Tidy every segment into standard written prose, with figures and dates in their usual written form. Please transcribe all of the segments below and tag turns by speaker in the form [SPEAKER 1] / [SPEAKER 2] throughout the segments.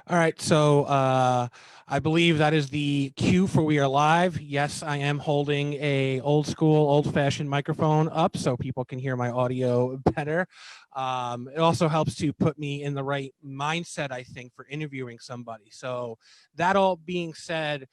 [SPEAKER 1] All right, so I believe that is the cue for we are live. Yes, I am holding a old school, old-fashioned microphone up so people can hear my audio better. It also helps to put me in the right mindset, I think, for interviewing somebody. So that all being said,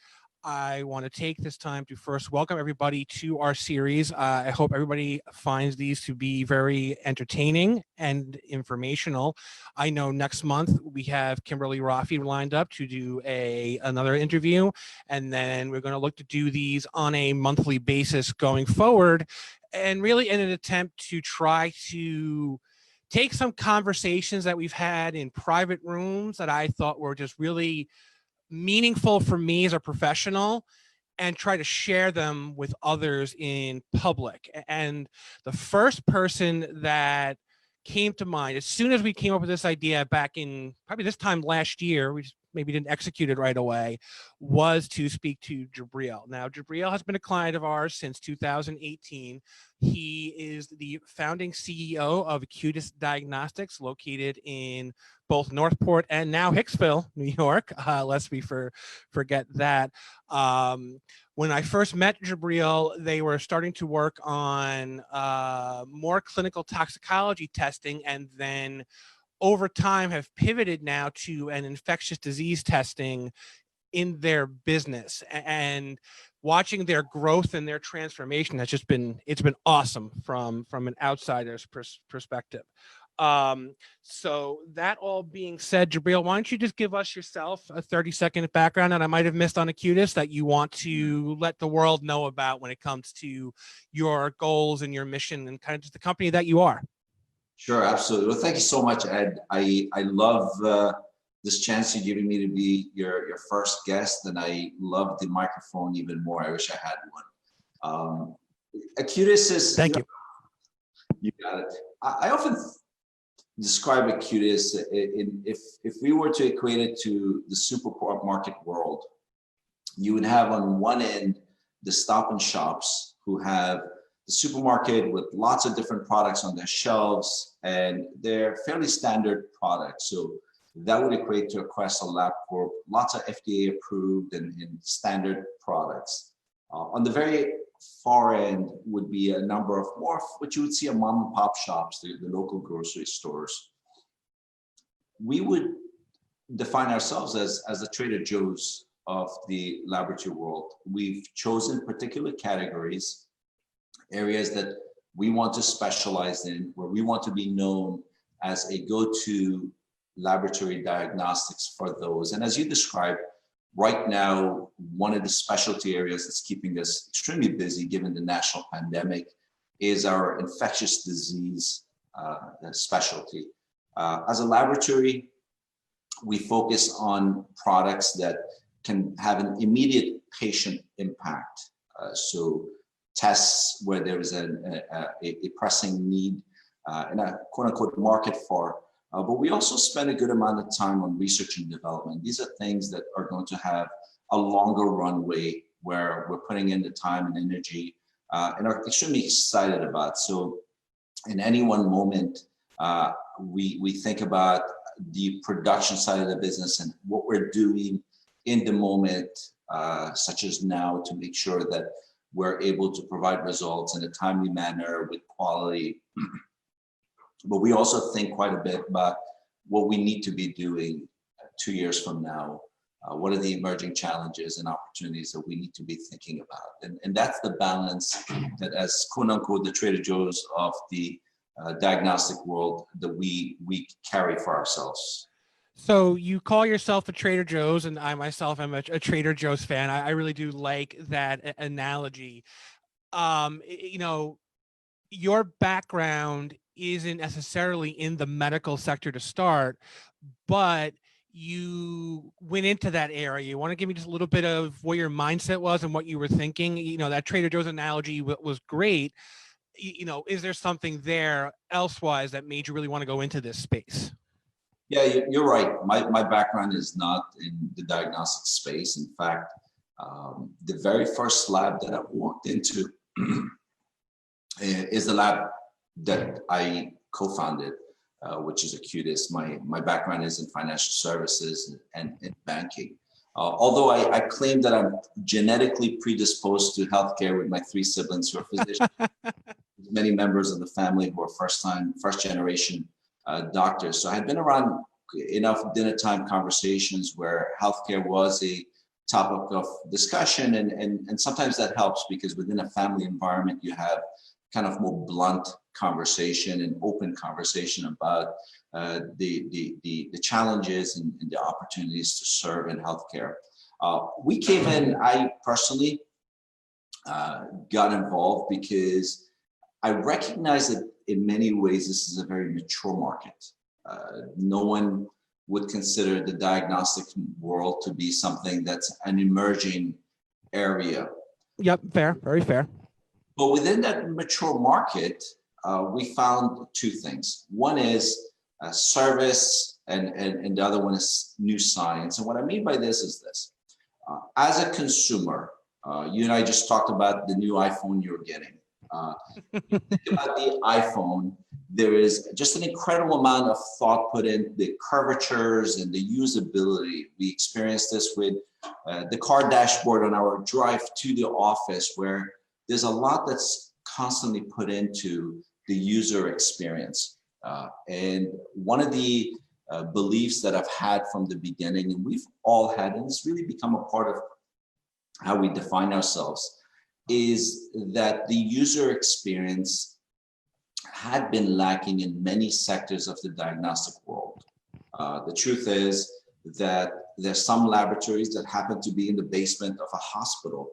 [SPEAKER 1] I want to take this time to first welcome everybody to our series. I hope everybody finds these to be very entertaining and informational. I know next month we have Kimberly Rafi lined up to do another interview, and then we're going to look to do these on a monthly basis going forward, and really in an attempt to try to take some conversations that we've had in private rooms that I thought were just really meaningful for me as a professional and try to share them with others in public. And the first person that came to mind as soon as we came up with this idea back in probably this time last year, we just maybe didn't execute it right away, was to speak to Jibreel. Now, Jibreel has been a client of ours since 2018. He is the founding CEO of Acutis Diagnostics, located in both Northport and now Hicksville, New York, lest we forget that. When I first met Jibreel, they were starting to work on more clinical toxicology testing, and then over time have pivoted now to an infectious disease testing in their business. And watching their growth and their transformation has just been, it's been awesome from an outsider's perspective. So that all being said, Jibreel, why don't you just give us yourself a 30-second background that I might have missed on Acutis that you want to let the world know about when it comes to your goals and your mission and kind of just the company that you are.
[SPEAKER 2] Sure, absolutely. Well, thank you so much, Ed. I love this chance you're giving me to be your first guest, and I love the microphone even more. I wish I had one. Acutis is—
[SPEAKER 1] Thank you.
[SPEAKER 2] You got it. I often describe Acutis if we were to equate it to the supermarket world, you would have on one end the Stop and Shops who have the supermarket with lots of different products on their shelves, and they're fairly standard products. So that would equate to a Quest or LabCorp, lots of FDA approved and standard products. On the very far end would be a number of more what you would see at mom and pop shops, the local grocery stores. We would define ourselves as the Trader Joe's of the laboratory world. We've chosen particular categories, areas that we want to specialize in, where we want to be known as a go-to laboratory diagnostics for those. And as you described, right now, one of the specialty areas that's keeping us extremely busy given the national pandemic is our infectious disease specialty. As a laboratory, we focus on products that can have an immediate patient impact. So tests where there is a pressing need and a quote unquote market for, but we also spend a good amount of time on research and development. These are things that are going to have a longer runway where we're putting in the time and energy and are extremely excited about. So in any one moment, we think about the production side of the business and what we're doing in the moment, such as now, to make sure that we're able to provide results in a timely manner with quality. But we also think quite a bit about what we need to be doing 2 years from now. What are the emerging challenges and opportunities that we need to be thinking about? And that's the balance that, as quote unquote, the Trader Joe's of the diagnostic world, that we carry for ourselves.
[SPEAKER 1] So you call yourself a Trader Joe's, and I myself am a Trader Joe's fan. I really do like that analogy. You know, your background isn't necessarily in the medical sector to start, but you went into that area. You want to give me just a little bit of what your mindset was and what you were thinking? You know, that Trader Joe's analogy was great. You know, is there something there elsewise that made you really want to go into this space?
[SPEAKER 2] Yeah, you're right. My background is not in the diagnostic space. In fact, the very first lab that I walked into is the lab that I co-founded. which is Acutis. My background is in financial services and in banking. Although I claim that I'm genetically predisposed to healthcare with my 3 siblings who are physicians, many members of the family who are first generation doctors. So I had been around enough dinner time conversations where healthcare was a topic of discussion, and sometimes that helps because within a family environment you have kind of more blunt conversation and open conversation about the challenges and the opportunities to serve in healthcare. We came in, I personally got involved because I recognize that in many ways this is a very mature market. No one would consider the diagnostic world to be something that's an emerging area.
[SPEAKER 1] Yep, fair, very fair.
[SPEAKER 2] But within that mature market, we found 2 things. One is service, and the other one is new science. And what I mean by this is this. As a consumer, you and I just talked about the new iPhone you're getting. You think about the iPhone, there is just an incredible amount of thought put in the curvatures and the usability. We experienced this with the car dashboard on our drive to the office, where there's a lot that's constantly put into the user experience. And one of the beliefs that I've had from the beginning, and we've all had, and it's really become a part of how we define ourselves, is that the user experience had been lacking in many sectors of the diagnostic world. The truth is that there's some laboratories that happen to be in the basement of a hospital,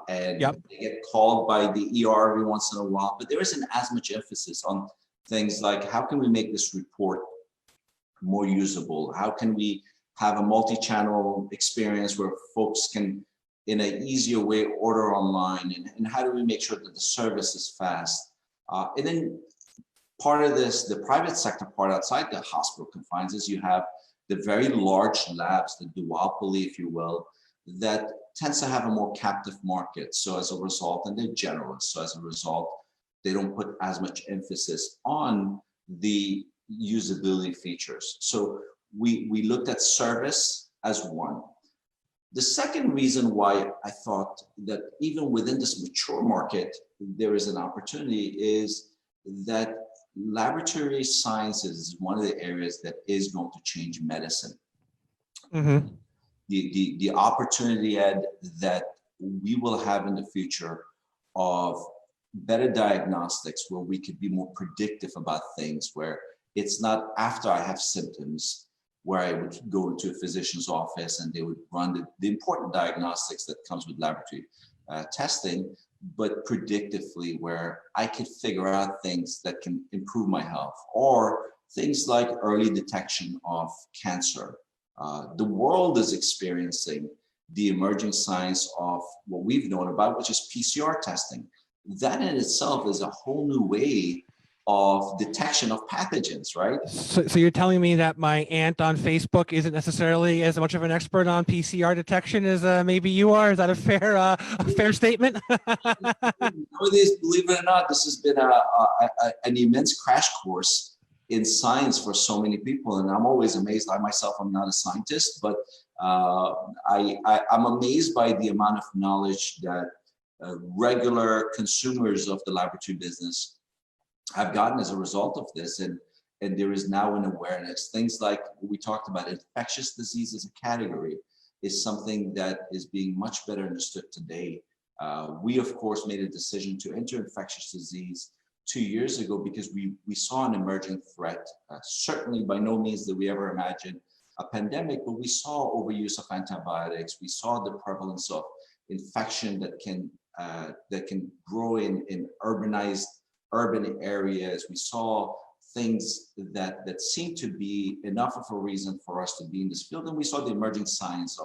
[SPEAKER 2] and they get called by the ER every once in a while, but there isn't as much emphasis on things like, how can we make this report more usable? How can we have a multi-channel experience where folks can, in an easier way, order online? And how do we make sure that the service is fast? And then part of this, the private sector part outside the hospital confines, is you have the very large labs, the duopoly, if you will, that tends to have a more captive market. So as a result, and they're generalists, so as a result, they don't put as much emphasis on the usability features. So we looked at service as one. The second reason why I thought that even within this mature market, there is an opportunity is that laboratory sciences is one of the areas that is going to change medicine.
[SPEAKER 1] Mm-hmm.
[SPEAKER 2] The opportunity, Ed, that we will have in the future of better diagnostics, where we could be more predictive about things, where it's not after I have symptoms, where I would go into a physician's office and they would run the important diagnostics that comes with laboratory testing, but predictively, where I could figure out things that can improve my health, or things like early detection of cancer. The world is experiencing the emerging science of what we've known about, which is PCR testing. That in itself is a whole new way of detection of pathogens, right?
[SPEAKER 1] So you're telling me that my aunt on Facebook isn't necessarily as much of an expert on PCR detection as maybe you are? Is that a fair statement?
[SPEAKER 2] Nowadays, believe it or not, this has been an immense crash course in science for so many people, and I'm always amazed. I myself am not a scientist, but I'm amazed by the amount of knowledge that regular consumers of the laboratory business have gotten as a result of this, and there is now an awareness. Things like we talked about, infectious disease as a category is something that is being much better understood today. We, of course, made a decision to enter infectious disease 2 years ago because we saw an emerging threat. Certainly by no means did we ever imagine a pandemic, but we saw overuse of antibiotics. We saw the prevalence of infection that can grow in urban areas. We saw things that seemed to be enough of a reason for us to be in this field, and we saw the emerging science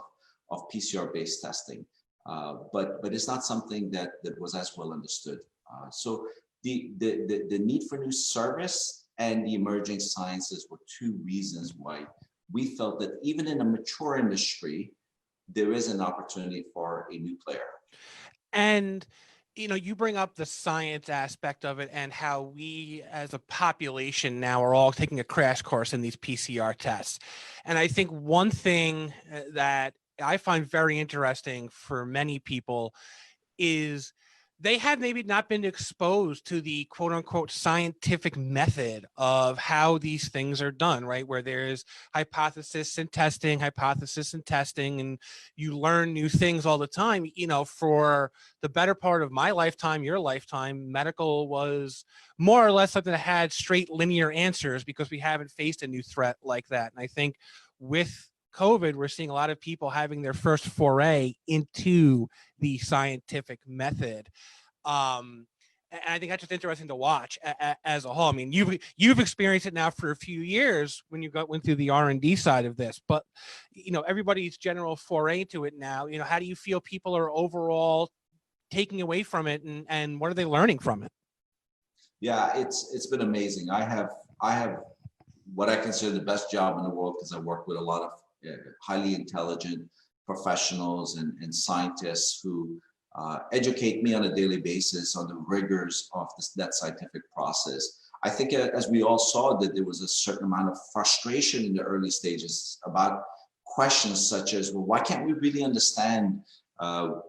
[SPEAKER 2] of PCR-based testing. But it's not something that was as well understood. So the need for new service and the emerging sciences were 2 reasons why we felt that even in a mature industry, there is an opportunity for a new player.
[SPEAKER 1] And You bring up the science aspect of it and how we as a population now are all taking a crash course in these PCR tests. And I think one thing that I find very interesting for many people is they have maybe not been exposed to the quote unquote scientific method of how these things are done, right? Where there's hypothesis and testing, and you learn new things all the time. For the better part of my lifetime, your lifetime, medical was more or less something that had straight linear answers because we haven't faced a new threat like that. And I think with COVID, we're seeing a lot of people having their first foray into the scientific method. And I think that's just interesting to watch as a whole. I mean, you've experienced it now for a few years when you went through the R&D side of this, but everybody's general foray to it now. How do you feel people are overall taking away from it, and what are they learning from it?
[SPEAKER 2] Yeah, it's been amazing. I have what I consider the best job in the world because I work with a lot of highly intelligent professionals and scientists who educate me on a daily basis on the rigors of that scientific process. I think as we all saw that there was a certain amount of frustration in the early stages about questions such as, well, why can't we really understand how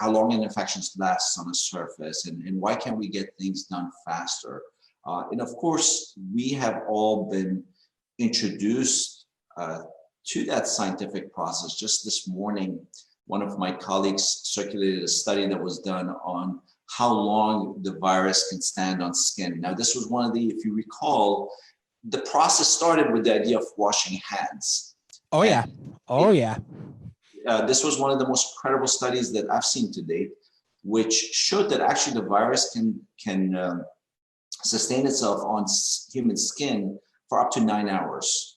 [SPEAKER 2] long an infection lasts on a surface, and why can't we get things done faster? And of course, we have all been introduced to that scientific process. Just this morning, one of my colleagues circulated a study that was done on how long the virus can stand on skin. Now, this was one of if you recall, the process started with the idea of washing hands.
[SPEAKER 1] Oh, yeah.
[SPEAKER 2] This was one of the most credible studies that I've seen to date, which showed that actually the virus can sustain itself on human skin for up to 9 hours.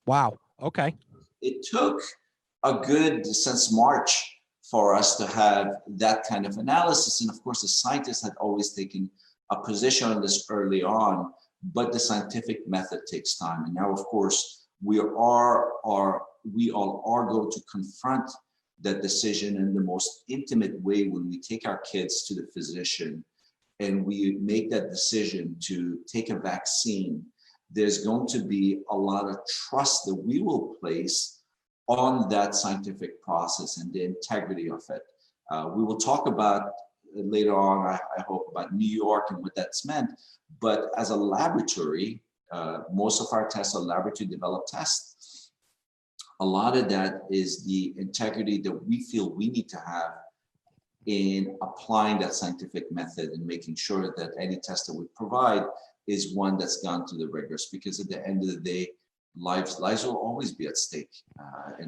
[SPEAKER 1] Wow. Okay.
[SPEAKER 2] It took a good since March for us to have that kind of analysis. And of course, the scientists had always taken a position on this early on, but the scientific method takes time. And now, of course, we all are going to confront that decision in the most intimate way when we take our kids to the physician and we make that decision to take a vaccine. There's going to be a lot of trust that we will place on that scientific process and the integrity of it. We will talk about later on, I hope, about New York and what that's meant. But as a laboratory, most of our tests are laboratory developed tests. A lot of that is the integrity that we feel we need to have in applying that scientific method and making sure that any test that we provide is one that's gone through the rigors, because at the end of the day, lives will always be at stake.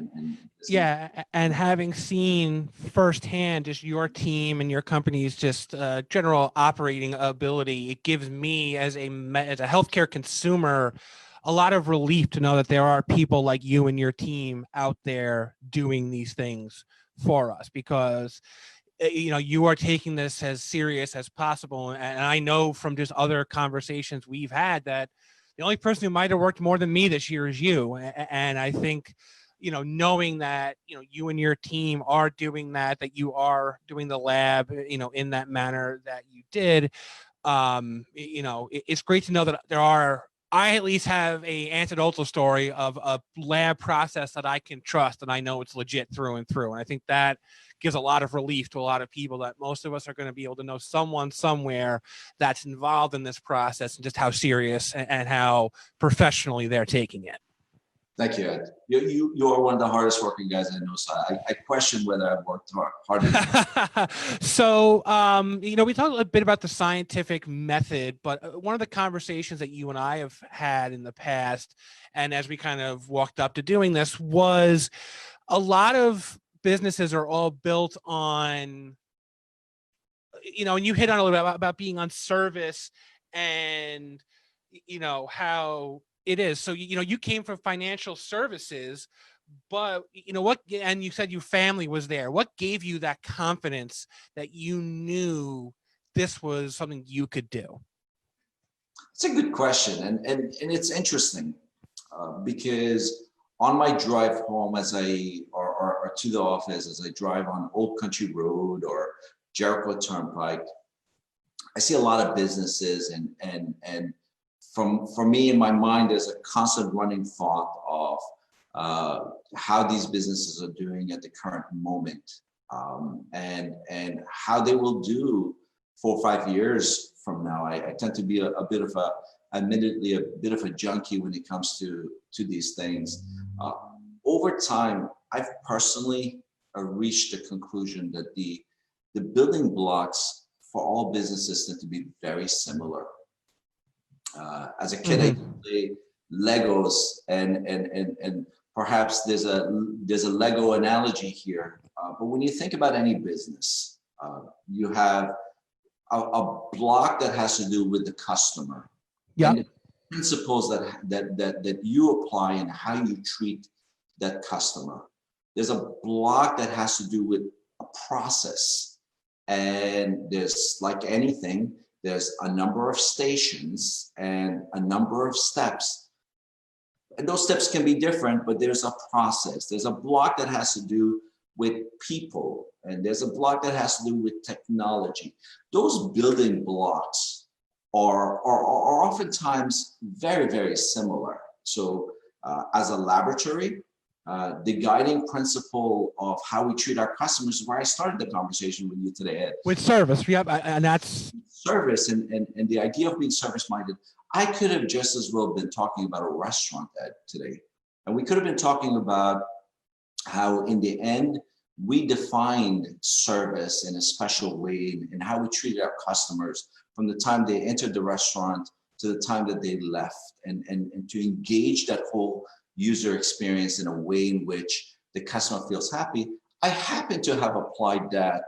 [SPEAKER 1] And having seen firsthand just your team and your company's just general operating ability, it gives me as a healthcare consumer a lot of relief to know that there are people like you and your team out there doing these things for us, because you are taking this as serious as possible. And I know from just other conversations we've had that the only person who might have worked more than me this year is you. And I think, knowing that, you and your team are doing that you are doing the lab, in that manner that you did, it's great to know that I at least have a anecdotal story of a lab process that I can trust, and I know it's legit through and through. And I think that gives a lot of relief to a lot of people, that most of us are going to be able to know someone somewhere that's involved in this process and just how serious and how professionally they're taking it.
[SPEAKER 2] Thank you, Ed. You are one of the hardest working guys I know, so I question whether I've worked harder.
[SPEAKER 1] So, we talked a bit about the scientific method, but one of the conversations that you and I have had in the past, and as we kind of walked up to doing this, was a lot of businesses are all built on, and you hit on a little bit about being on service and, how it is. So, you came from financial services, but what, and you said your family was there. What gave you that confidence that you knew this was something you could do?
[SPEAKER 2] It's a good question. And it's interesting because on my drive home or to the office, as I drive on Old Country Road or Jericho Turnpike, I see a lot of businesses, and for me in my mind, there's a constant running thought of how these businesses are doing at the current moment, and how they will do 4 or 5 years from now. I tend to be a bit of admittedly a bit of a junkie when it comes to these things. Over time, I've personally reached the conclusion that the building blocks for all businesses tend to be very similar. As a kid, I used to play Legos, and perhaps there's a Lego analogy here. But when you think about any business, you have a block that has to do with the customer.
[SPEAKER 1] Yeah.
[SPEAKER 2] And the principles that you apply and how you treat that customer. There's a block that has to do with a process. And there's, like anything, there's a number of stations and a number of steps. And those steps can be different, but there's a process. There's a block that has to do with people, and there's a block that has to do with technology. Those building blocks are oftentimes very, very similar. So as a laboratory, the guiding principle of how we treat our customers is where I started the conversation with you today, Ed.
[SPEAKER 1] With service, yeah, and that's
[SPEAKER 2] service and the idea of being service-minded. I could have just as well been talking about a restaurant, Ed, today. And we could have been talking about how in the end, we defined service in a special way and how we treated our customers from the time they entered the restaurant to the time that they left, and to engage that whole user experience in a way in which the customer feels happy. I happen to have applied that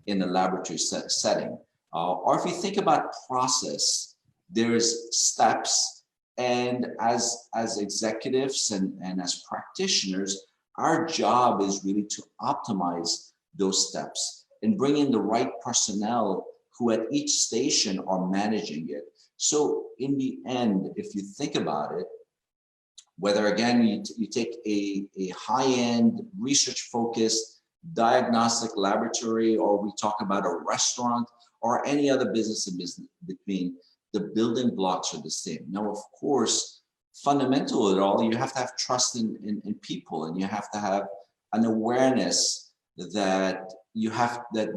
[SPEAKER 2] in a laboratory setting. Or if you think about process, there's steps, and as executives and as practitioners, our job is really to optimize those steps and bring in the right personnel who at each station are managing it. So in the end, if you think about it, whether again you take a high-end research-focused diagnostic laboratory, or we talk about a restaurant or any other business in between, the building blocks are the same. Now, of course, fundamental to it all, you have to have trust in people, and you have to have an awareness that you have that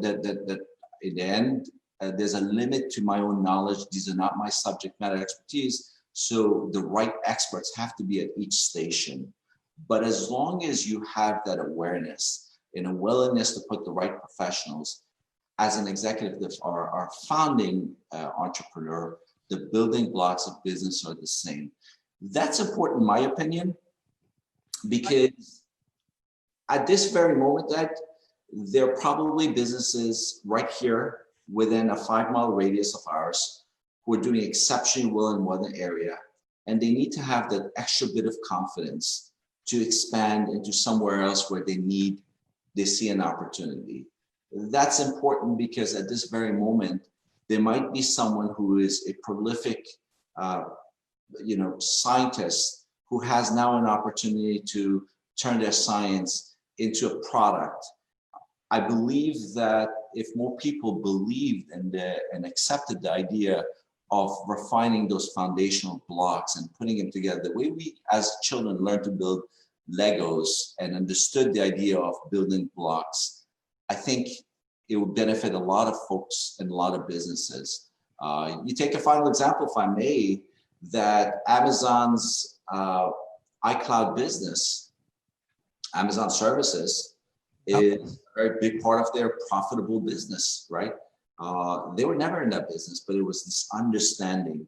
[SPEAKER 2] in the end, there's a limit to my own knowledge. These are not my subject matter expertise. So the right experts have to be at each station. But as long as you have that awareness and a willingness to put the right professionals, as an executive or founding entrepreneur, the building blocks of business are the same. That's important, in my opinion, because at this very moment, that there are probably businesses right here within a 5-mile radius of ours who are doing exceptionally well in one area, and they need to have that extra bit of confidence to expand into somewhere else where they see an opportunity. That's important because at this very moment, there might be someone who is a prolific scientist who has now an opportunity to turn their science into a product. I believe that if more people believed and accepted the idea of refining those foundational blocks and putting them together, the way we as children learned to build Legos and understood the idea of building blocks, I think it would benefit a lot of folks and a lot of businesses. You take a final example, if I may, that Amazon's iCloud business, Amazon Services, is a very big part of their profitable business, right? They were never in that business, but it was this understanding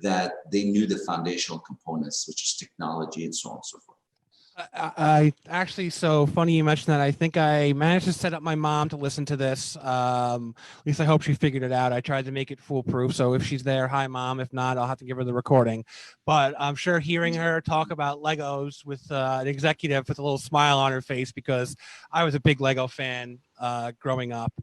[SPEAKER 2] that they knew the foundational components, which is technology and so on and so forth.
[SPEAKER 1] I actually, so funny you mentioned that. I think I managed to set up my mom to listen to this. At least I hope she figured it out. I tried to make it foolproof. So if she's there, hi mom. If not, I'll have to give her the recording. But I'm sure hearing her talk about Legos with an executive with a little smile on her face, because I was a big Lego fan growing up.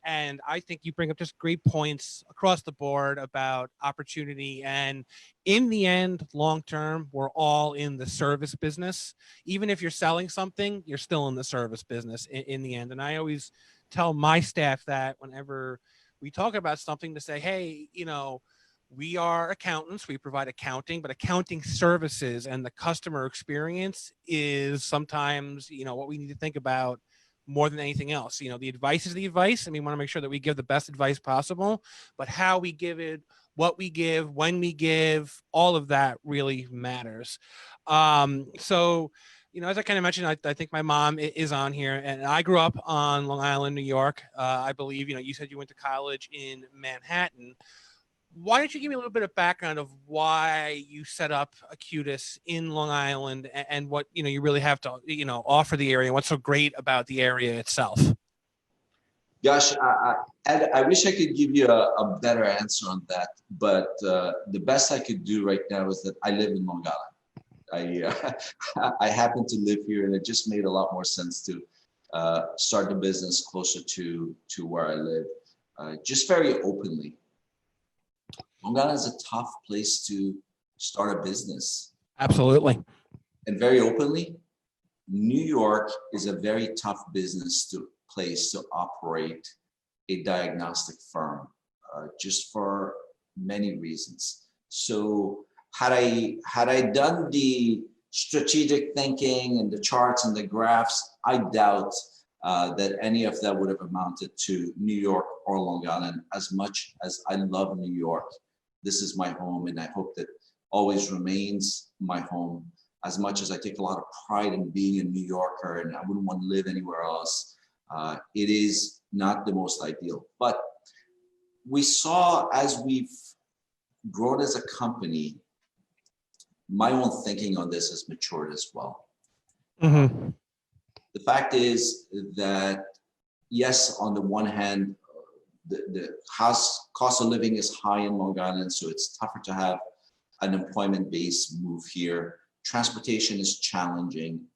[SPEAKER 1] And I think you bring up just great points across the board about opportunity. And in the end, long term, we're all in the service business. Even if you're selling something, you're still in the service business in the end. And I always tell my staff that whenever we talk about something, to say, hey, we are accountants, we provide accounting, but accounting services and the customer experience is sometimes, what we need to think about more than anything else. The advice is the advice, and we want to make sure that we give the best advice possible, but how we give it, what we give, when we give, all of that really matters. So, as I kind of mentioned, I think my mom is on here, and I grew up on Long Island, New York. I believe, you said you went to college in Manhattan. Why don't you give me a little bit of background of why you set up Acutis in Long Island, and what, you really have to, offer the area, and what's so great about the area itself?
[SPEAKER 2] Gosh, I wish I could give you a better answer on that, but the best I could do right now is that I live in Long Island. I happen to live here, and it just made a lot more sense to start the business closer to where I live, just very openly. Long Island is a tough place to start a business.
[SPEAKER 1] Absolutely.
[SPEAKER 2] And very openly, New York is a very tough place to operate a diagnostic firm, just for many reasons. So had I done the strategic thinking and the charts and the graphs, I doubt that any of that would have amounted to New York or Long Island. As much as I love New York, this is my home, and I hope that always remains my home. As much as I take a lot of pride in being a New Yorker, and I wouldn't want to live anywhere else, it is not the most ideal. But we saw, as we've grown as a company, my own thinking on this has matured as well.
[SPEAKER 1] Mm-hmm.
[SPEAKER 2] The fact is that, yes, on the one hand, the cost of living is high in Long Island, so it's tougher to have an employment-based move here. Transportation is challenging.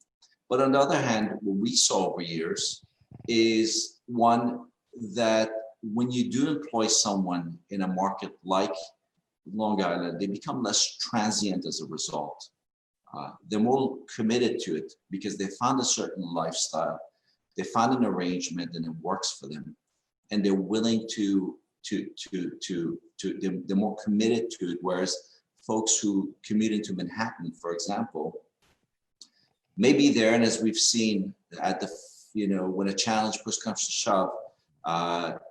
[SPEAKER 2] But on the other hand, what we saw over years is, one, that when you do employ someone in a market like Long Island, they become less transient as a result. They're more committed to it because they found a certain lifestyle, they found an arrangement, and it works for them, and they're willing they're more committed to it. Whereas folks who commute into Manhattan, for example, may be there, and as we've seen at the, when a challenge push comes to shove,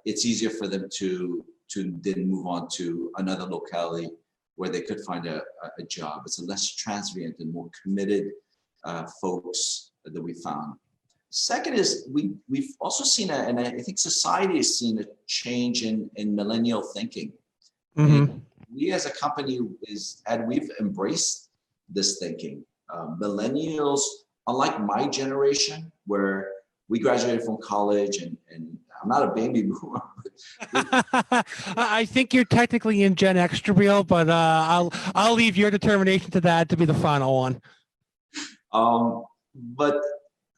[SPEAKER 2] it's easier for them to then move on to another locality where they could find a job. It's a less transient and more committed folks that we found. Second is we've also seen, and I think society has seen, a change in millennial thinking.
[SPEAKER 1] Mm-hmm.
[SPEAKER 2] We as a company we've embraced this thinking. Millennials, unlike my generation, where we graduated from college, and I'm not a baby boomer.
[SPEAKER 1] I think you're technically in Gen X, Jibreel, but I'll leave your determination to that to be the final one.
[SPEAKER 2] But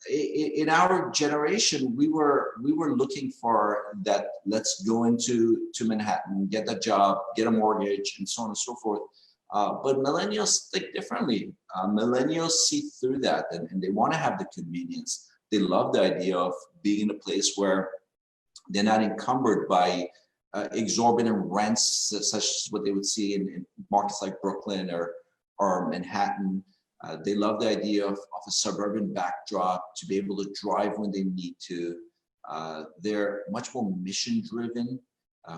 [SPEAKER 2] in our generation, we were looking for that. Let's go into Manhattan, get a job, get a mortgage, and so on and so forth. But millennials think differently. Millennials see through that, and they want to have the convenience. They love the idea of being in a place where they're not encumbered by exorbitant rents, such as what they would see in markets like Brooklyn or Manhattan. They love the idea of a suburban backdrop, to be able to drive when they need to. They're much more mission-driven,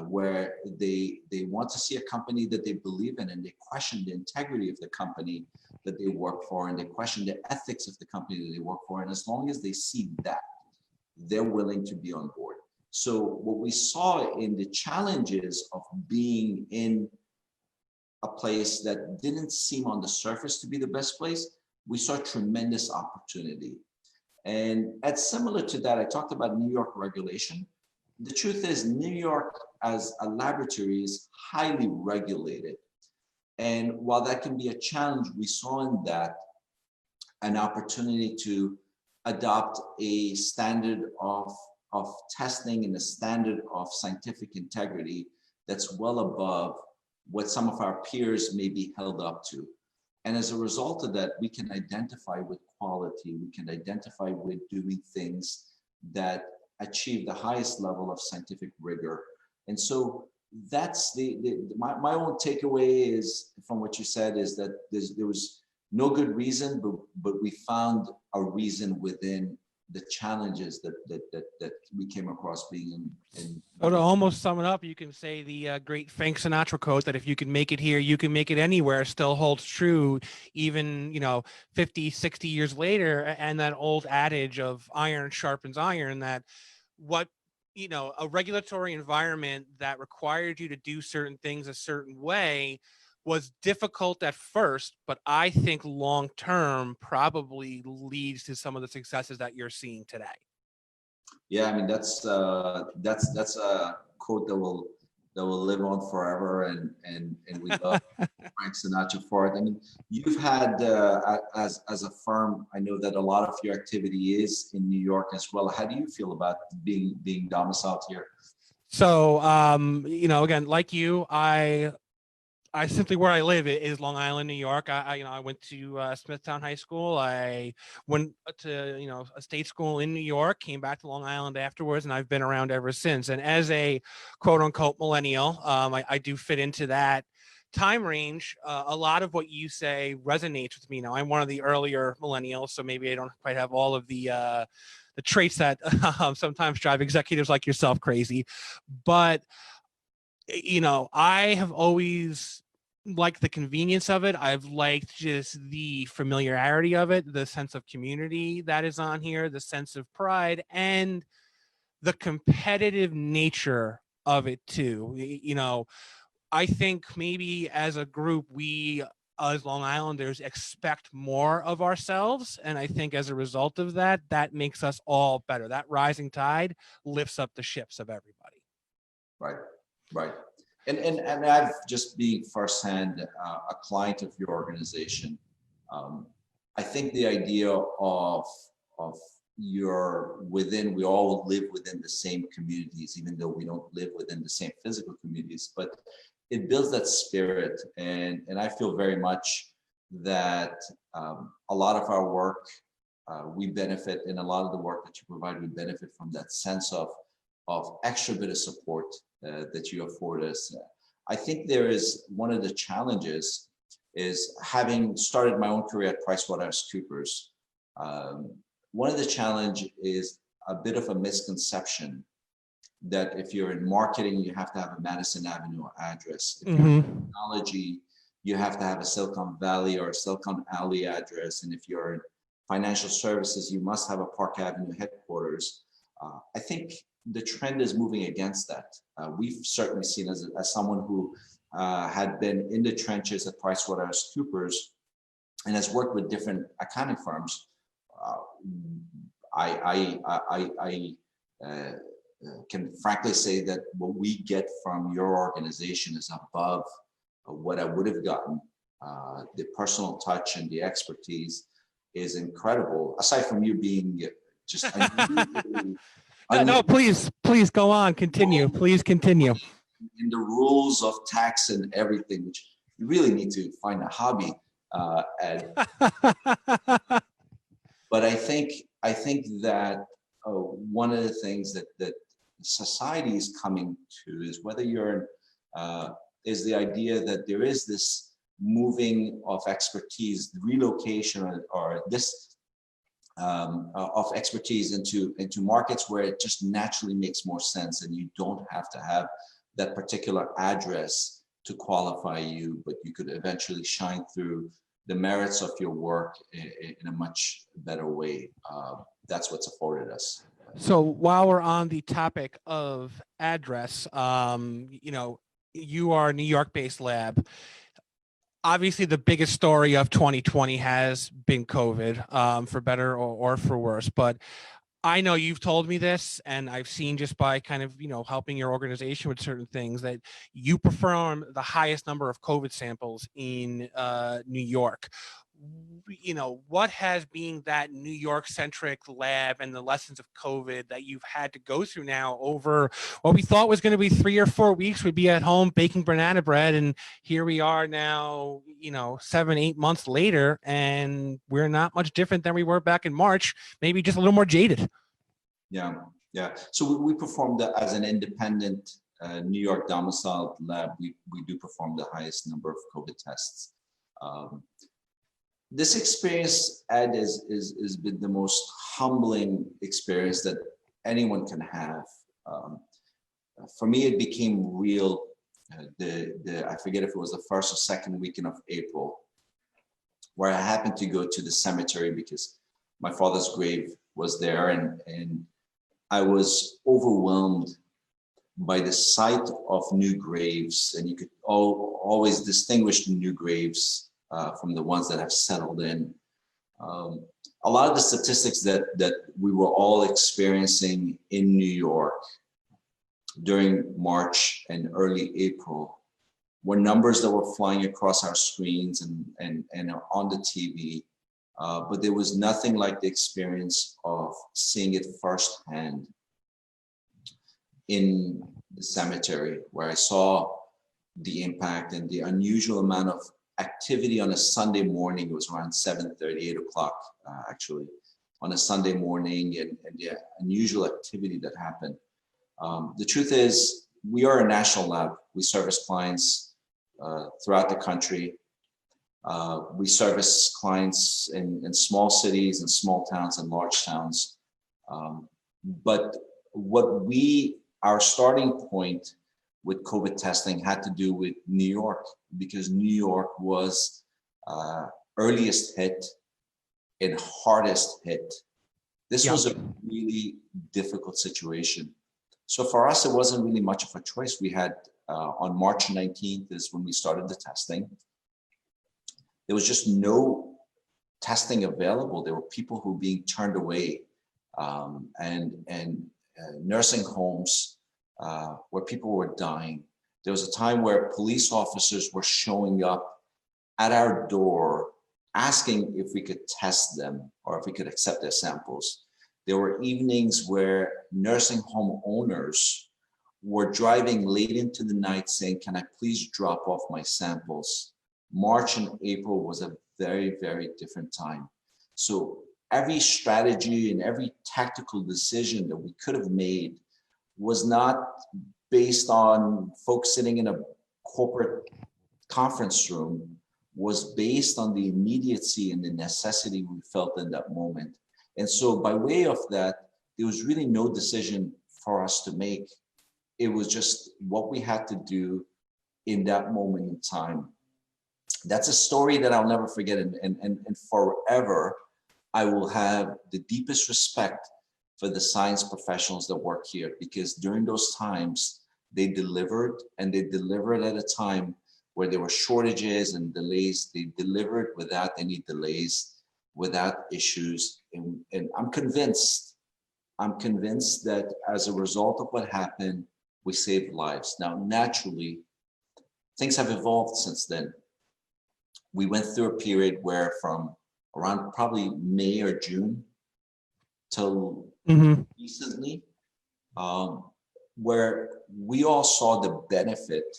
[SPEAKER 2] where they want to see a company that they believe in, and they question the integrity of the company that they work for, and they question the ethics of the company that they work for. And as long as they see that, they're willing to be on board. So what we saw in the challenges of being in a place that didn't seem on the surface to be the best place, we saw tremendous opportunity. And similar to that, I talked about New York regulation. The truth is, New York as a laboratory is highly regulated. And while that can be a challenge, we saw in that an opportunity to adopt a standard of testing and a standard of scientific integrity that's well above what some of our peers may be held up to. And as a result of that, we can identify with quality, we can identify with doing things that achieve the highest level of scientific rigor. And so that's my own takeaway is from what you said is that there was no good reason, but we found a reason within the challenges that we came across being in.
[SPEAKER 1] So to almost sum it up, you can say the great Frank Sinatra quote that if you can make it here, you can make it anywhere still holds true, even, 50, 60 years later. And that old adage of iron sharpens iron, that what, a regulatory environment that required you to do certain things a certain way was difficult at first, but I think long term probably leads to some of the successes that you're seeing today.
[SPEAKER 2] Yeah, I mean that's a quote that will live on forever, and we love Frank Sinatra for it. I mean, you've had as a firm, I know that a lot of your activity is in New York as well. How do you feel about being domiciled here?
[SPEAKER 1] So, again, like you, I simply, where I live is Long Island, New York. I went to Smithtown High School. I went to, a state school in New York, came back to Long Island afterwards, and I've been around ever since. And as a quote unquote millennial, I do fit into that time range. A lot of what you say resonates with me. Now, I'm one of the earlier millennials, so maybe I don't quite have all of the traits that sometimes drive executives like yourself crazy. But I have always liked the convenience of it. I've liked just the familiarity of it, the sense of community that is on here, the sense of pride, and the competitive nature of it too. I think maybe as a group, we as Long Islanders expect more of ourselves. And I think as a result of that, that makes us all better. That rising tide lifts up the ships of everybody.
[SPEAKER 2] Right. Right. And I've just being firsthand a client of your organization. I think the idea of we all live within the same communities, even though we don't live within the same physical communities, but it builds that spirit. And I feel very much that a lot of our work, we benefit, and a lot of the work that you provide, we benefit from that sense of extra bit of support that you afford us. I think there is one of the challenges is having started my own career at PricewaterhouseCoopers. One of the challenge is a bit of a misconception that if you're in marketing, you have to have a Madison Avenue address. If you're in technology, you have to have a Silicon Valley or a Silicon Alley address. And if you're in financial services, you must have a Park Avenue headquarters. I think the trend is moving against that. We've certainly seen as someone who had been in the trenches at PricewaterhouseCoopers and has worked with different accounting firms. I can frankly say that what we get from your organization is above what I would have gotten. The personal touch and the expertise is incredible. Aside from you being just
[SPEAKER 1] no, please go on. Continue. Please continue.
[SPEAKER 2] In the rules of tax and everything, which you really need to find a hobby, Ed. But I think that one of the things that society is coming to is whether you're is the idea that there is this moving of expertise, relocation, or this of expertise into markets where it just naturally makes more sense, and you don't have to have that particular address to qualify you, but you could eventually shine through the merits of your work in a much better way. That's what's afforded us.
[SPEAKER 1] So while we're on the topic of address, you are a New York-based lab. Obviously, the biggest story of 2020 has been COVID, for better or for worse. But I know you've told me this, and I've seen just by kind of, helping your organization with certain things, that you perform the highest number of COVID samples in New York. What has been that New York-centric lab and the lessons of COVID that you've had to go through now over what we thought was going to be 3 or 4 weeks? We'd be at home baking banana bread, and here we are now, 7, 8 months later, and we're not much different than we were back in March, maybe just a little more jaded.
[SPEAKER 2] Yeah. Yeah. So we performed as an independent New York domiciled lab. We do perform the highest number of COVID tests. This experience, Ed, is been the most humbling experience that anyone can have. For me, it became real. I forget if it was the first or second weekend of April, where I happened to go to the cemetery because my father's grave was there, and I was overwhelmed by the sight of new graves, and you could always distinguish the new graves from the ones that have settled in. A lot of the statistics that we were all experiencing in New York during March and early April were numbers that were flying across our screens and on the TV, but there was nothing like the experience of seeing it firsthand in the cemetery, where I saw the impact and the unusual amount of activity on a Sunday morning. It was around 7:30, 8 o'clock, actually, on a Sunday morning, and the unusual activity that happened. The truth is, we are a national lab. We service clients throughout the country. We service clients in small cities and small towns and large towns. But our starting point with COVID testing had to do with New York, because New York was earliest hit and hardest hit. This was a really difficult situation. So for us, it wasn't really much of a choice. We had on March 19th is when we started the testing. There was just no testing available. There were people who were being turned away, and nursing homes where people were dying. There was a time where police officers were showing up at our door asking if we could test them or if we could accept their samples. There were evenings where nursing home owners were driving late into the night saying, "Can I please drop off my samples?" March and April was a very, very different time. So every strategy and every tactical decision that we could have made was not based on folks sitting in a corporate conference room, was based on the immediacy and the necessity we felt in that moment. And so by way of that, there was really no decision for us to make. It was just what we had to do in that moment in time. That's a story that I'll never forget, and forever I will have the deepest respect for the science professionals that work here, because during those times they delivered, and they delivered at a time where there were shortages and delays. They delivered without any delays, without issues, and I'm convinced that as a result of what happened, we saved lives. Now, naturally, things have evolved since then. We went through a period where from around probably May or June till recently, where we all saw the benefit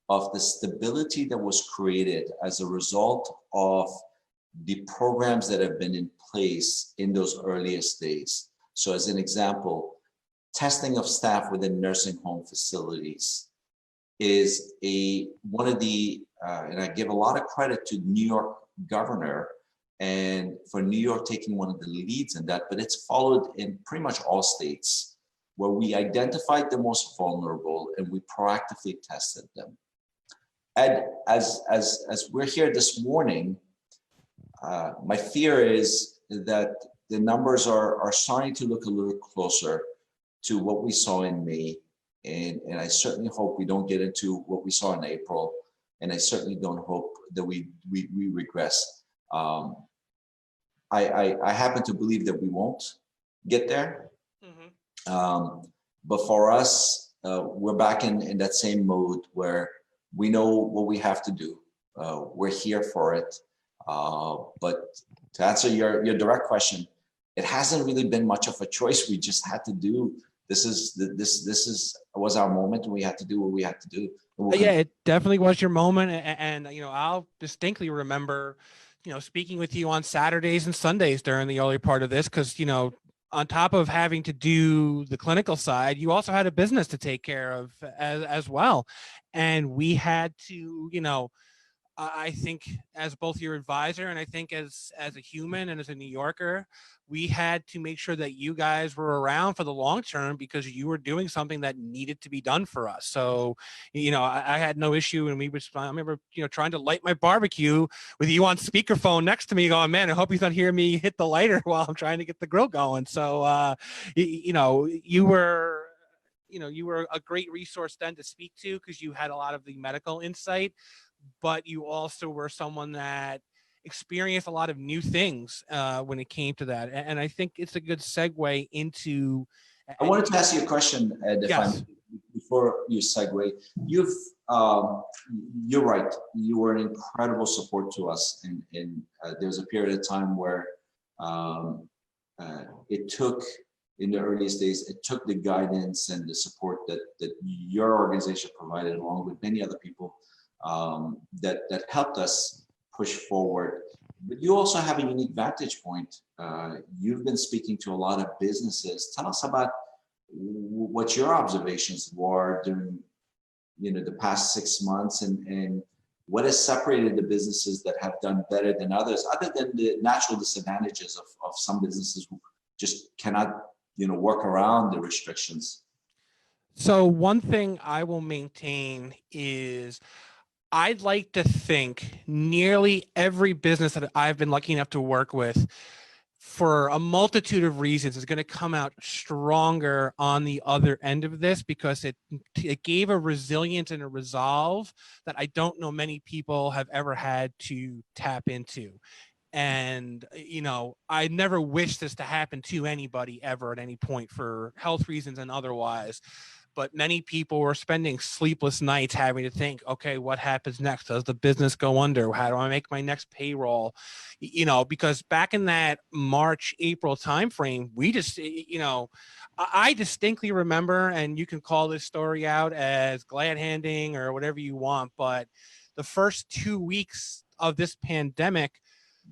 [SPEAKER 2] of the stability that was created as a result of the programs that have been in place in those earliest days. So as an example, testing of staff within nursing home facilities is one of the, and I give a lot of credit to New York governor and for New York taking one of the leads in that, but it's followed in pretty much all states, where we identified the most vulnerable and we proactively tested them. And as we're here this morning, my fear is that the numbers are starting to look a little closer to what we saw in May. And I certainly hope we don't get into what we saw in April. And I certainly don't hope that we regress. I happen to believe that we won't get there. But for us, we're back in that same mode where we know what we have to do. We're here for it. But to answer your direct question, it hasn't really been much of a choice. We just had to do. This was our moment, and we had to do what we had to do.
[SPEAKER 1] Yeah, it definitely was your moment, and I'll distinctly remember, speaking with you on Saturdays and Sundays during the early part of this, because on top of having to do the clinical side, you also had a business to take care of as well. And we had to, I think as both your advisor and I think as a human and as a New Yorker, we had to make sure that you guys were around for the long term because you were doing something that needed to be done for us. So, I had no issue, and I remember, trying to light my barbecue with you on speakerphone next to me, going, "Man, I hope he's not hearing me hit the lighter while I'm trying to get the grill going." So, you were. You were a great resource then to speak to because you had a lot of the medical insight, but you also were someone that experienced a lot of new things when it came to that. And I think it's a good segue into.
[SPEAKER 2] I wanted to ask you a question, Ed, if I'm
[SPEAKER 1] Yes.
[SPEAKER 2] before you segue. You've you're right. You were an incredible support to us, and there was a period of time where it took, in the earliest days, it took the guidance and the support that your organization provided, along with many other people, that helped us push forward. But you also have a unique vantage point. You've been speaking to a lot of businesses. Tell us about what your observations were during the past 6 months, and what has separated the businesses that have done better than others, other than the natural disadvantages of some businesses who just cannot work around the restrictions.
[SPEAKER 1] So one thing I will maintain is I'd like to think nearly every business that I've been lucky enough to work with, for a multitude of reasons, is going to come out stronger on the other end of this because it gave a resilience and a resolve that I don't know many people have ever had to tap into. And I never wish this to happen to anybody ever at any point for health reasons and otherwise, but many people were spending sleepless nights having to think, okay, what happens next? Does the business go under? How do I make my next payroll? Because back in that March, April timeframe, we just, I distinctly remember, and you can call this story out as glad handing or whatever you want, but the first 2 weeks of this pandemic,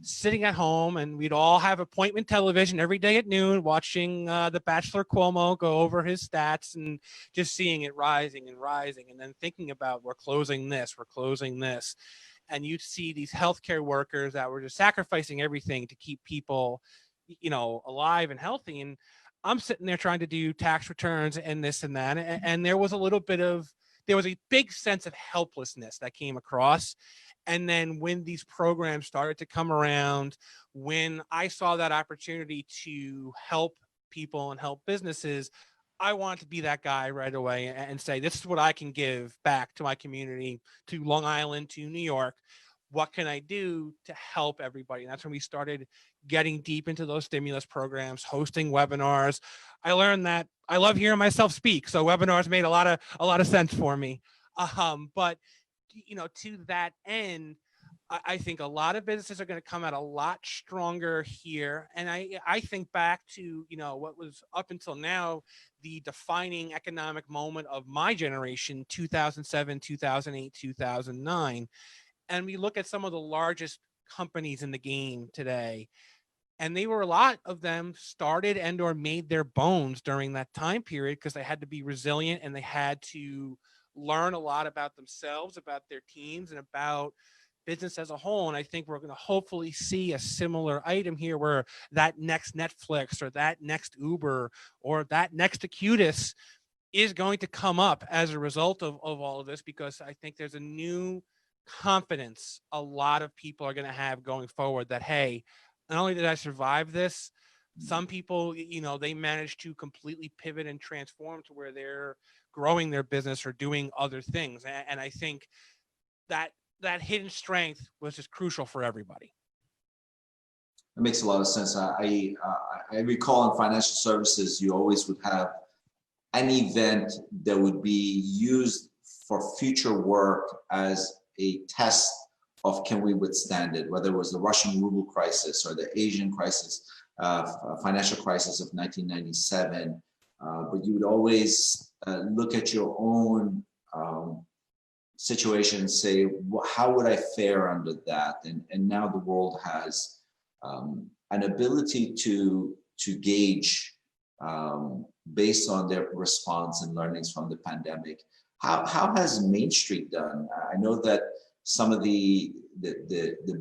[SPEAKER 1] sitting at home, and we'd all have appointment television every day at noon, watching the Bachelor Cuomo go over his stats and just seeing it rising and rising, and then thinking about we're closing this, and you'd see these healthcare workers that were just sacrificing everything to keep people, alive and healthy. And I'm sitting there trying to do tax returns and this and that, and there was a big sense of helplessness that came across. And then when these programs started to come around, when I saw that opportunity to help people and help businesses, I wanted to be that guy right away and say, this is what I can give back to my community, to Long Island, to New York. What can I do to help everybody? And that's when we started getting deep into those stimulus programs, hosting webinars. I learned that I love hearing myself speak, so webinars made a lot of sense for me. But to that end, I think a lot of businesses are going to come out a lot stronger here. And I think back to, what was up until now, the defining economic moment of my generation, 2007, 2008, 2009. And we look at some of the largest companies in the game today, and a lot of them started and or made their bones during that time period because they had to be resilient and they had to learn a lot about themselves, about their teams, and about business as a whole. And I think we're going to hopefully see a similar item here where that next Netflix or that next Uber or that next Acutis is going to come up as a result of all of this, because I think there's a new confidence a lot of people are going to have going forward that, hey, not only did I survive this, some people, they managed to completely pivot and transform to where they're growing their business or doing other things. And I think that hidden strength was just crucial for everybody.
[SPEAKER 2] It makes a lot of sense. I recall in financial services, you always would have an event that would be used for future work as a test of can we withstand it, whether it was the Russian ruble crisis or the Asian crisis, financial crisis of 1997. But you would always look at your own situation and say, well, how would I fare under that? And now the world has an ability to to gauge based on their response and learnings from the pandemic. How has Main Street done? I know that some of the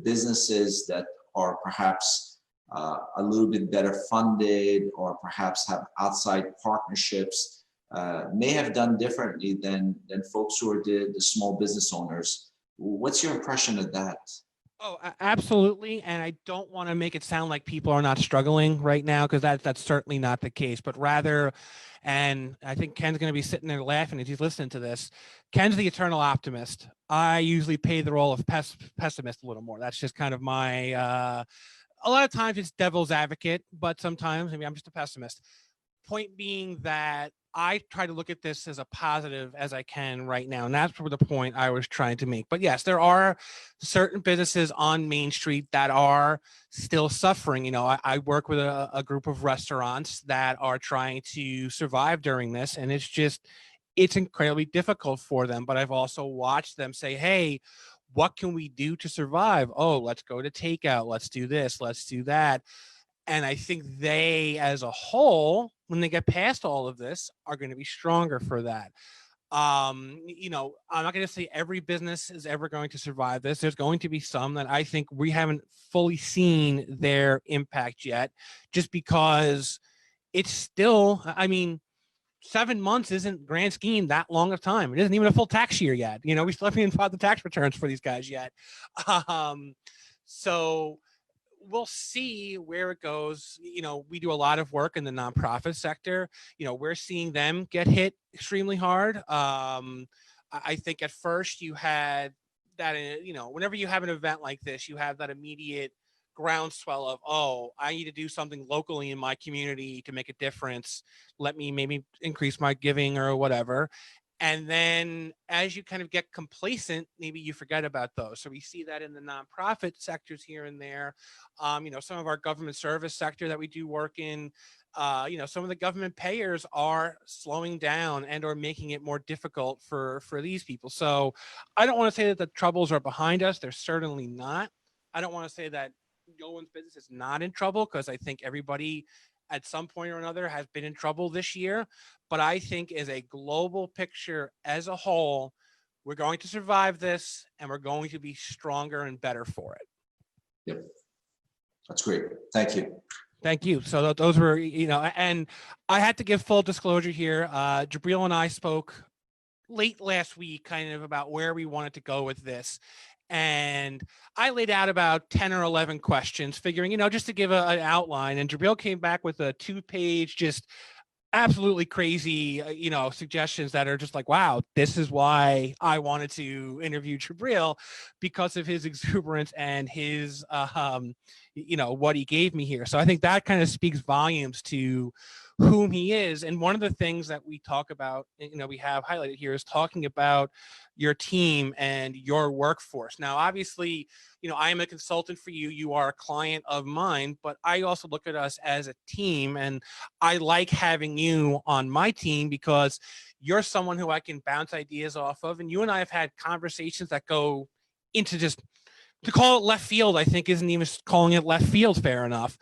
[SPEAKER 2] businesses that are perhaps a little bit better funded or perhaps have outside partnerships may have done differently than folks who are the small business owners. What's your impression of that?
[SPEAKER 1] Oh, absolutely. And I don't want to make it sound like people are not struggling right now, because that's certainly not the case, but rather, and I think Ken's going to be sitting there laughing as he's listening to this. Ken's the eternal optimist. I usually play the role of pessimist a little more. That's just kind of my, a lot of times it's devil's advocate, but sometimes maybe I'm just a pessimist. Point being that I try to look at this as a positive as I can right now. And that's the point I was trying to make. But yes, there are certain businesses on Main Street that are still suffering. You know, I work with a group of restaurants that are trying to survive during this. And it's incredibly difficult for them. But I've also watched them say, hey, what can we do to survive? Oh, let's go to takeout. Let's do this. Let's do that. And I think they, as a whole, when they get past all of this, are going to be stronger for that. You know, I'm not going to say every business is ever going to survive this. There's going to be some that I think we haven't fully seen their impact yet, just because it's still, I mean, 7 months isn't grand scheme that long of time. It isn't even a full tax year yet. You know, we still haven't even filed the tax returns for these guys yet. So we'll see where it goes. You know, we do a lot of work in the nonprofit sector. You know, we're seeing them get hit extremely hard. I think at first you had that, you know, whenever you have an event like this, you have that immediate groundswell of, oh, I need to do something locally in my community to make a difference. Let me maybe increase my giving or whatever. And then as you kind of get complacent, maybe you forget about those. So we see that in the nonprofit sectors here and there. You know, some of our government service sector that we do work in, you know, some of the government payers are slowing down and or making it more difficult for these people. So I don't want to say that the troubles are behind us. They're certainly not. I don't want to say that no one's business is not in trouble, because I think everybody at some point or another has been in trouble this year. But I think as a global picture as a whole, we're going to survive this and we're going to be stronger and better for it.
[SPEAKER 2] Yep. That's great. Thank you.
[SPEAKER 1] Thank you. So those were, you know, and I had to give full disclosure here. Jibreel and I spoke late last week kind of about where we wanted to go with this. And I laid out about 10 or 11 questions, figuring, you know, just to give an outline. And Jibreel came back with a 2-page, just absolutely crazy, you know, suggestions that are just like, wow, this is why I wanted to interview Jibreel, because of his exuberance and his, you know, what he gave me here. So I think that kind of speaks volumes to whom he is. And one of the things that we talk about, you know, we have highlighted here, is talking about your team and your workforce. Now, obviously, you know, I am a consultant for you. You are a client of mine, but I also look at us as a team. And I like having you on my team because you're someone who I can bounce ideas off of. And you and I have had conversations that go into just, to call it left field, I think isn't even calling it left field fair enough.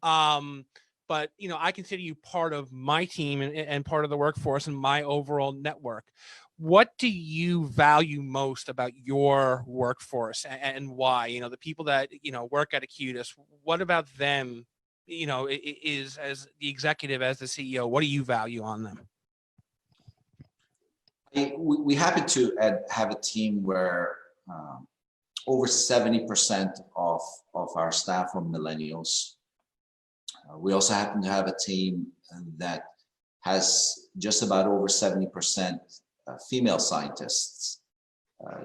[SPEAKER 1] But, you know, I consider you part of my team and part of the workforce and my overall network. What do you value most about your workforce, and why? You know, the people that, you know, work at Acutis, what about them, you know, is, as the executive, as the CEO, what do you value on them?
[SPEAKER 2] We happen to have a team where over 70% of our staff are millennials. We also happen to have a team that has just about over 70% female scientists.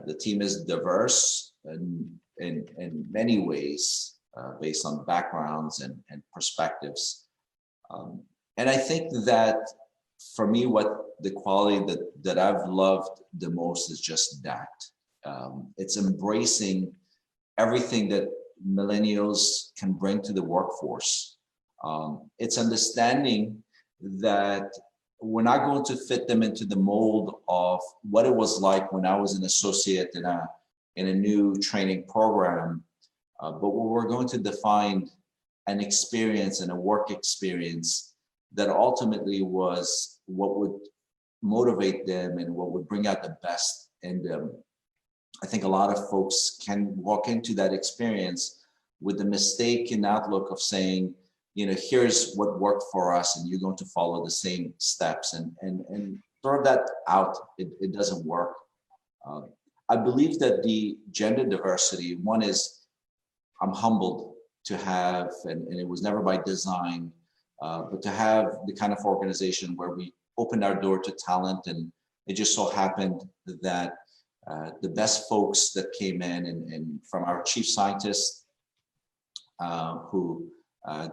[SPEAKER 2] The team is diverse in many ways based on backgrounds and perspectives. And I think that for me, what the quality that I've loved the most is just that. It's embracing everything that millennials can bring to the workforce. It's understanding that we're not going to fit them into the mold of what it was like when I was an associate in a new training program, but what we're going to define an experience and a work experience that ultimately was what would motivate them and what would bring out the best in them. I think a lot of folks can walk into that experience with the mistaken outlook of saying, you know, here's what worked for us and you're going to follow the same steps, and throw that out. It doesn't work. I believe that the gender diversity, one is, I'm humbled to have, and it was never by design, but to have the kind of organization where we opened our door to talent, and it just so happened that the best folks that came in, and from our chief scientist, who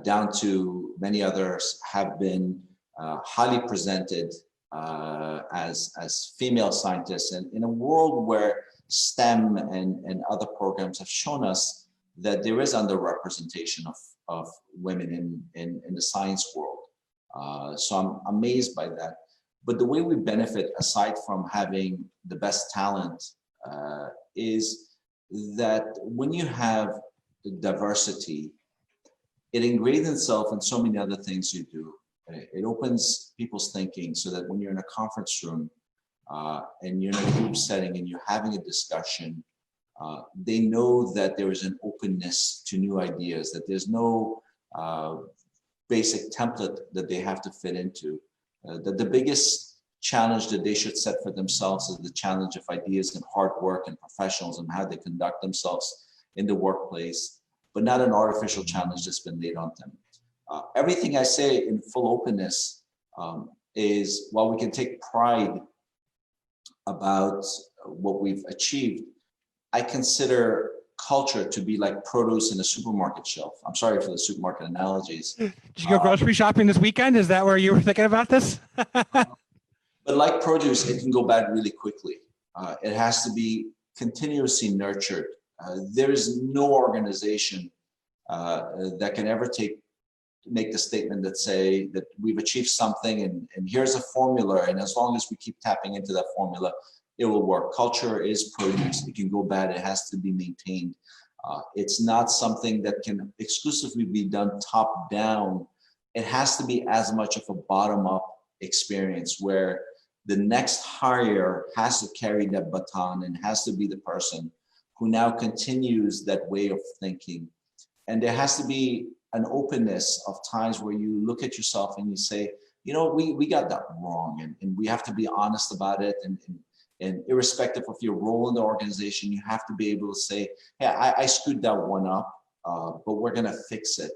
[SPEAKER 2] down to many others have been highly presented as female scientists, and in a world where STEM and other programs have shown us that there is underrepresentation of women in the science world. So I'm amazed by that. But the way we benefit, aside from having the best talent, is that when you have the diversity, it ingrains itself in so many other things you do. It opens people's thinking so that when you're in a conference room and you're in a group setting and you're having a discussion, they know that there is an openness to new ideas, that there's no basic template that they have to fit into. That the biggest challenge that they should set for themselves is the challenge of ideas and hard work and professionals and how they conduct themselves in the workplace, but not an artificial challenge that's been laid on them. Everything I say in full openness is, while we can take pride about what we've achieved, I consider culture to be like produce in a supermarket shelf. I'm sorry for the supermarket analogies.
[SPEAKER 1] Did you go grocery shopping this weekend? Is that where you were thinking about this?
[SPEAKER 2] But like produce, it can go bad really quickly. It has to be continuously nurtured. There is no organization that can ever make the statement that say that we've achieved something and here's a formula, and as long as we keep tapping into that formula, it will work. Culture is produce. It can go bad. It has to be maintained. It's not something that can exclusively be done top down. It has to be as much of a bottom up experience where the next hire has to carry that baton and has to be the person who now continues that way of thinking. And there has to be an openness of times where you look at yourself and you say, you know, we got that wrong, and we have to be honest about it. And irrespective of your role in the organization, you have to be able to say, hey, I screwed that one up, but we're gonna fix it.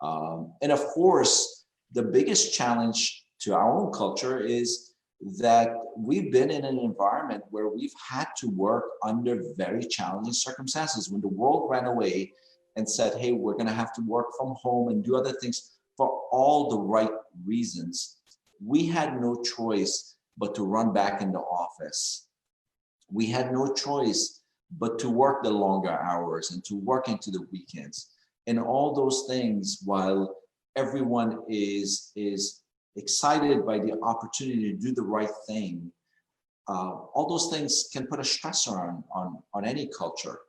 [SPEAKER 2] And of course, the biggest challenge to our own culture is that we've been in an environment where we've had to work under very challenging circumstances. When the world ran away and said, hey, we're gonna have to work from home and do other things for all the right reasons, we had no choice but to run back into office. We had no choice but to work the longer hours and to work into the weekends. And all those things, while everyone is excited by the opportunity to do the right thing, all those things can put a stressor on any culture.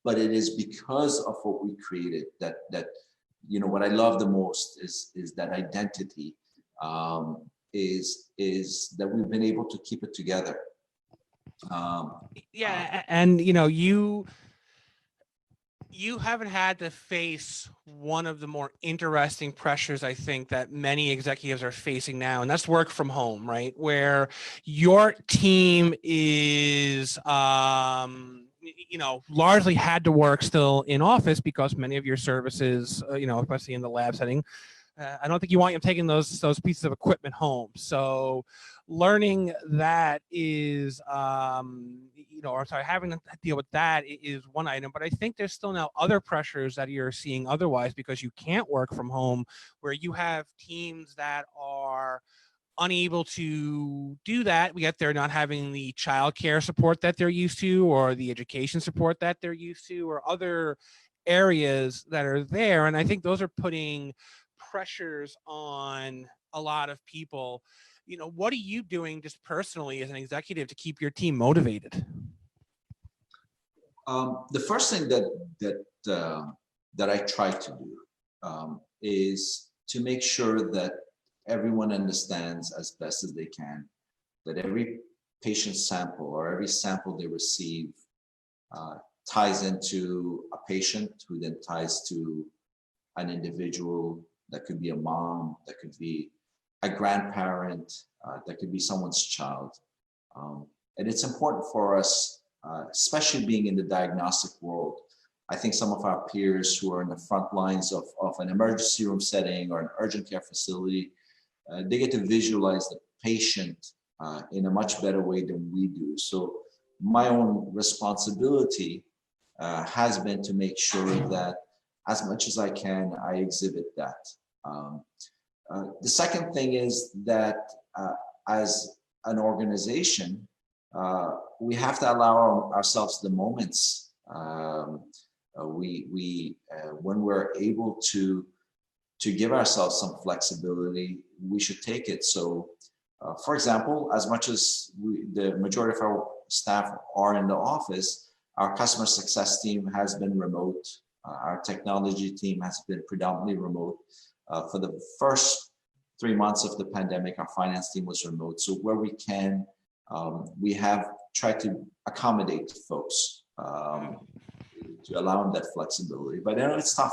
[SPEAKER 2] But it is because of what we created that you know, what I love the most is that identity, is that we've been able to keep it together.
[SPEAKER 1] Yeah, and you know, you haven't had to face one of the more interesting pressures, I think, that many executives are facing now, and that's work from home, right? Where your team is, you know, largely had to work still in office because many of your services, you know, especially in the lab setting, I don't think you want them taking those pieces of equipment home. So learning that is, you know, or sorry, having to deal with that is one item. But I think there's still now other pressures that you're seeing otherwise because you can't work from home, where you have teams that are unable to do that. Yet they're not having the childcare support that they're used to, or the education support that they're used to, or other areas that are there. And I think those are putting pressures on a lot of people. You know, what are you doing just personally as an executive to keep your team motivated?
[SPEAKER 2] The first thing that I try to do is to make sure that everyone understands as best as they can that every patient sample or every sample they receive ties into a patient who then ties to an individual. That could be a mom, that could be a grandparent, that could be someone's child. And it's important for us, especially being in the diagnostic world. I think some of our peers who are in the front lines of an emergency room setting or an urgent care facility, they get to visualize the patient in a much better way than we do. So my own responsibility has been to make sure that as much as I can, I exhibit that. The second thing is that as an organization, we have to allow ourselves the moments. When we're able to give ourselves some flexibility, we should take it. So, for example, as much as the majority of our staff are in the office, our customer success team has been remote. Our technology team has been predominantly remote. For the first 3 months of the pandemic, our finance team was remote. So where we can, we have tried to accommodate folks to allow them that flexibility. But you know, it's tough.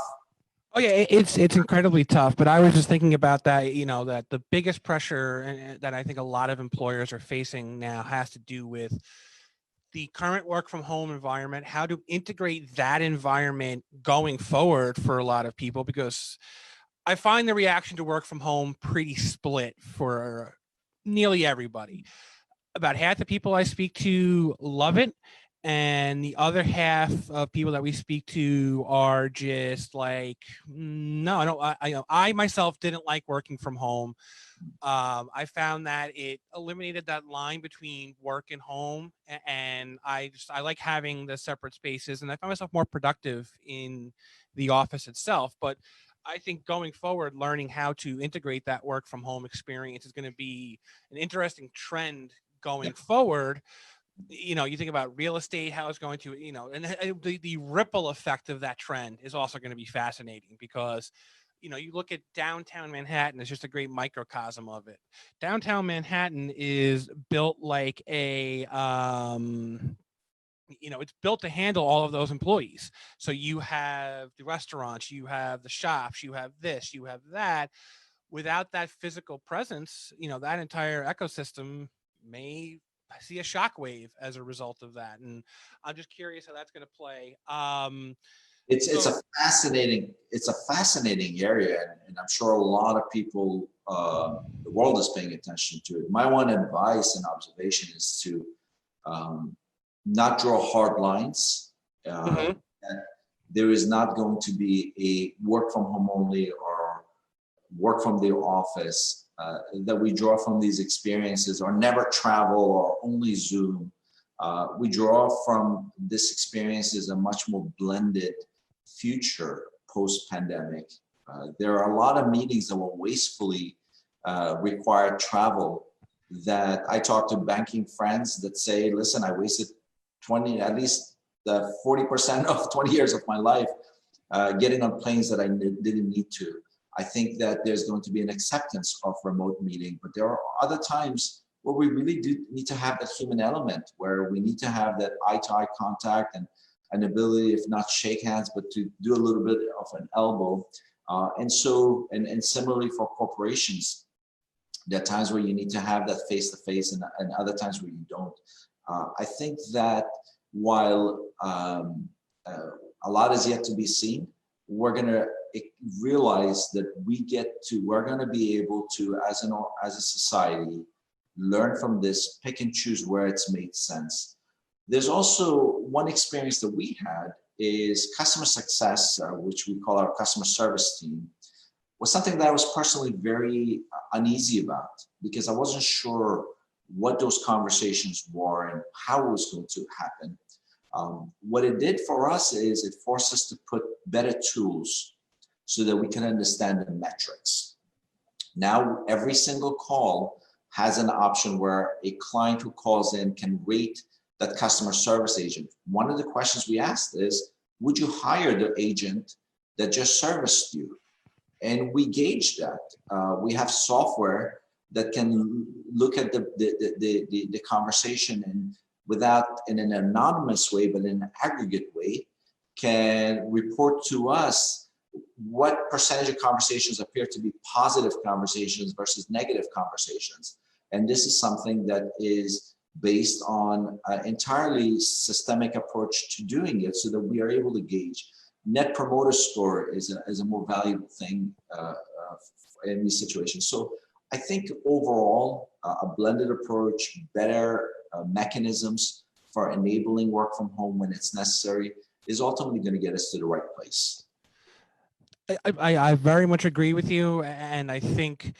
[SPEAKER 1] Oh yeah, it's incredibly tough. But I was just thinking about that. You know, that the biggest pressure that I think a lot of employers are facing now has to do with the current work from home environment, how to integrate that environment going forward for a lot of people, because I find the reaction to work from home pretty split for nearly everybody. About half the people I speak to love it, and the other half of people that we speak to are just like, no, I don't. I myself didn't like working from home. I found that it eliminated that line between work and home, and I like having the separate spaces, and I found myself more productive in the office itself. But I think going forward, learning how to integrate that work from home experience is going to be an interesting trend going forward. You know, you think about real estate, how it's going to, you know, and the ripple effect of that trend is also going to be fascinating, because you know, you look at downtown Manhattan, it's just a great microcosm of it. Downtown Manhattan is built like a, you know, it's built to handle all of those employees. So you have the restaurants, you have the shops, you have this, you have that. Without that physical presence, you know, that entire ecosystem may see a shockwave as a result of that. And I'm just curious how that's going to play.
[SPEAKER 2] It's a fascinating area, and I'm sure a lot of people, the world is paying attention to it. My one advice and observation is to not draw hard lines.
[SPEAKER 1] Mhm.
[SPEAKER 2] And there is not going to be a work from home only or work from the office. That we draw from these experiences, or never travel, or only Zoom. We draw from this experience as a much more blended future post-pandemic. There are a lot of meetings that will wastefully require travel, that I talk to banking friends that say, listen, I wasted at least 40% of 20 years of my life getting on planes that I didn't need to. I think that there's going to be an acceptance of remote meeting, but there are other times where we really do need to have that human element, where we need to have that eye-to-eye contact and an ability, if not shake hands, but to do a little bit of an elbow. And similarly for corporations, there are times where you need to have that face-to-face, and other times where you don't. I think that while a lot is yet to be seen, we're going to realize that we're going to be able to, as a society, learn from this, pick and choose where it's made sense. There's also one experience that we had is customer success, which we call our customer service team, was something that I was personally very uneasy about, because I wasn't sure what those conversations were and how it was going to happen. What it did for us is it forced us to put better tools so that we can understand the metrics. Now, every single call has an option where a client who calls in can rate that customer service agent. One of the questions we asked is, would you hire the agent that just serviced you? And we gauge that. We have software that can look at the conversation and without in an anonymous way, but in an aggregate way, can report to us what percentage of conversations appear to be positive conversations versus negative conversations. And this is something that is based on an entirely systemic approach to doing it so that we are able to gauge. Net promoter score is a more valuable thing in these situations. So I think overall, a blended approach, better mechanisms for enabling work from home when it's necessary is ultimately going to get us to the right place.
[SPEAKER 1] I very much agree with you. And I think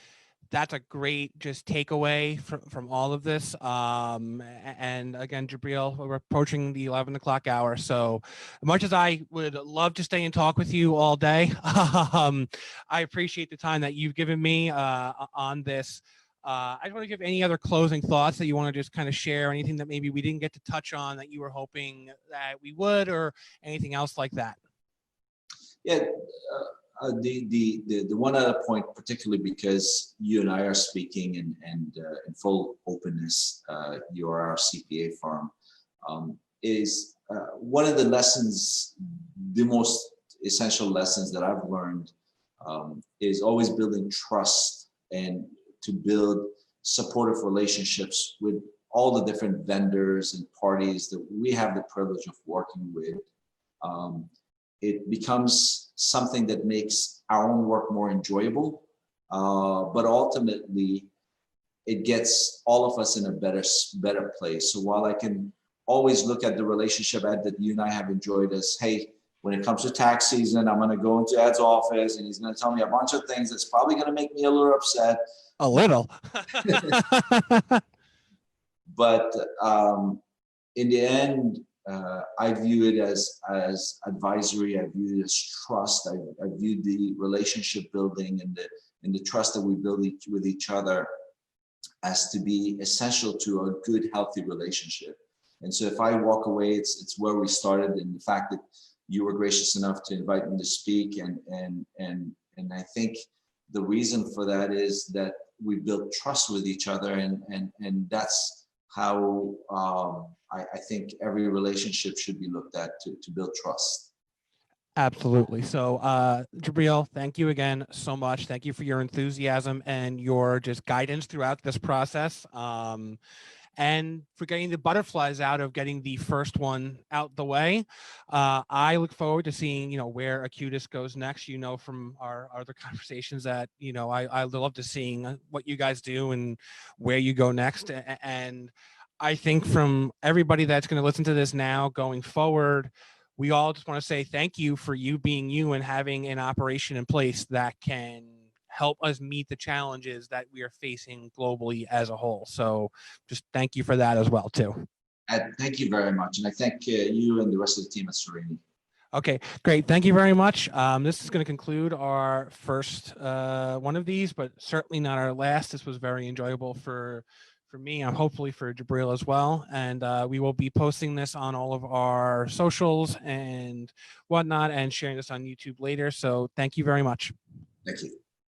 [SPEAKER 1] that's a great just takeaway from all of this. And again, Jibreel, we're approaching the 11 o'clock hour. So much as I would love to stay and talk with you all day, I appreciate the time that you've given me on this. I just want to give any other closing thoughts that you want to just kind of share, anything that maybe we didn't get to touch on that you were hoping that we would, or anything else like that.
[SPEAKER 2] Yeah. The one other point, particularly because you and I are speaking and in full openness, you are our CPA firm, is one of the lessons, the most essential lessons that I've learned is always building trust and to build supportive relationships with all the different vendors and parties that we have the privilege of working with. It becomes something that makes our own work more enjoyable, but ultimately it gets all of us in a better place. So while I can always look at the relationship, Ed, that you and I have enjoyed as, hey, when it comes to tax season, I'm going to go into Ed's office and he's going to tell me a bunch of things that's probably going to make me a little upset.
[SPEAKER 1] A little.
[SPEAKER 2] But in the end, I view it as advisory. I view it as trust. I view the relationship building and the trust that we build with each other as to be essential to a good, healthy relationship. And so if I walk away, it's where we started, and the fact that you were gracious enough to invite me to speak, and I think the reason for that is that we built trust with each other, and that's how I think every relationship should be looked at to build trust. Absolutely.
[SPEAKER 1] So, Jibreel, thank you again so much. Thank you for your enthusiasm and your just guidance throughout this process. And for getting the butterflies out of getting the first one out the way. I look forward to seeing, where Acutis goes next. From our other conversations that, I love to seeing what you guys do and where you go next. And I think from everybody that's going to listen to this now going forward, we all just want to say thank you for you being you and having an operation in place that can help us meet the challenges that we are facing globally as a whole. So just thank you for that as well, too.
[SPEAKER 2] Thank you very much. And I thank you and the rest of the team at Cerini.
[SPEAKER 1] Okay, great. Thank you very much. This is going to conclude our first one of these, but certainly not our last. This was very enjoyable for me, and hopefully for Jibreel as well. And we will be posting this on all of our socials and whatnot and sharing this on YouTube later. So thank you very much.
[SPEAKER 2] Thank you.